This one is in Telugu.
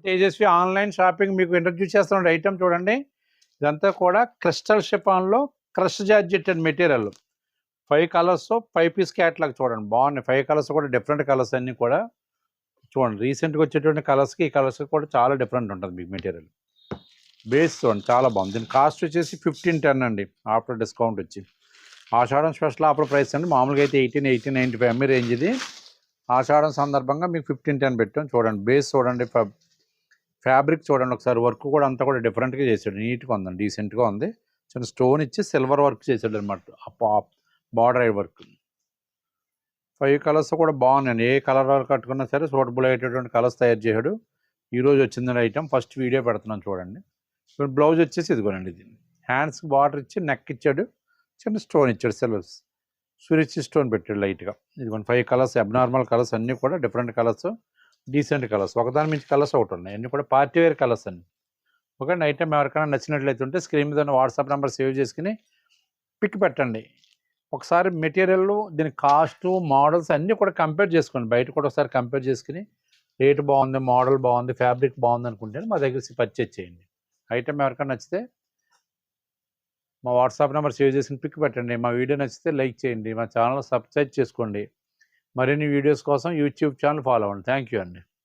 తేజస్వి ఆన్లైన్ షాపింగ్ మీకు ఇంట్రడ్యూస్ చేస్తున్న ఐటమ్ చూడండి. ఇదంతా కూడా క్రిస్టల్ షిఫాన్లో crush georgette and material 5 colours 5 piece catalogue చూడండి. బాగున్నాయి 5 కలర్స్ కూడా డిఫరెంట్ కలర్స్ అన్నీ కూడా చూడండి. రీసెంట్గా వచ్చేటువంటి కలర్స్కి ఈ కలర్స్కి కూడా చాలా డిఫరెంట్ ఉంటుంది మీకు మెటీరియల్. బేస్ చూడండి చాలా బాగుంది. దీని కాస్ట్ వచ్చేసి 1510 అండి ఆఫ్టర్ డిస్కౌంట్ వచ్చి. ఆషాఢం స్పెషల్ ఆఫర్ ప్రైస్ అండి. మామూలుగా అయితే 1895 ఎంఏ రేంజ్ ఇది. ఆషాఢం సందర్భంగా మీకు 1510 పెట్టాం. చూడండి బేస్ చూడండి, ఫ్యాబ్రిక్ చూడండి ఒకసారి. వర్క్ కూడా అంతా కూడా డిఫరెంట్గా చేశాడు. నీట్గా ఉందండి, డీసెంట్గా ఉంది. చిన్న స్టోన్ ఇచ్చి సిల్వర్ వర్క్ చేశాడు అనమాట. బార్డర్ వర్క్ 5 కలర్స్ కూడా బాగున్నాయండి. ఏ కలర్ కట్టుకున్నా సరే సూటబుల్ అయ్యేటటువంటి కలర్స్ తయారు చేశాడు. ఈరోజు వచ్చిందండి ఐటమ్. ఫస్ట్ వీడియో పెడుతున్నాను చూడండి. బ్లౌజ్ వచ్చేసి ఇదిగోనండి. ఇది హ్యాండ్స్కి బార్డర్ ఇచ్చి నెక్ ఇచ్చాడు, చిన్న స్టోన్ ఇచ్చాడు, సిల్వర్స్ సురిచ్ స్టోన్ పెట్టాడు లైట్గా. ఇదిగోండి 5 కలర్స్, అబ్నార్మల్ కలర్స్ అన్నీ కూడా డిఫరెంట్ కలర్స్, డీసెంట్ కలర్స్. ఒకదాని మించి కలర్స్ ఒకటి ఉన్నాయి. అన్నీ కూడా పార్టీ వేర్ కలర్స్ అండి. ఓకే, ఐటమ్ ఎవరికైనా నచ్చినట్లయితే ఉంటే స్క్రీన్ మీద వాట్సాప్ నెంబర్ సేవ్ చేసుకుని పిక్ పెట్టండి. ఒకసారి మెటీరియల్, దీని కాస్ట్, మోడల్స్ అన్నీ కూడా కంపేర్ చేసుకోండి. బయట కూడా ఒకసారి కంపేర్ చేసుకుని రేట్ బాగుంది, మోడల్ బాగుంది, ఫ్యాబ్రిక్ బాగుంది అనుకుంటే మా దగ్గర పర్చేజ్ చేయండి. ఐటమ్ ఎవరికైనా నచ్చితే మా వాట్సాప్ నెంబర్ సేవ్ చేసుకుని పిక్ పెట్టండి. మా వీడియో నచ్చితే లైక్ చేయండి. మా ఛానల్ సబ్స్క్రైబ్ చేసుకోండి. మరిన్ని వీడియోస్ కోసం యూట్యూబ్ ఛానల్ ఫాలో అవ్వండి. థ్యాంక్ యూ అండి.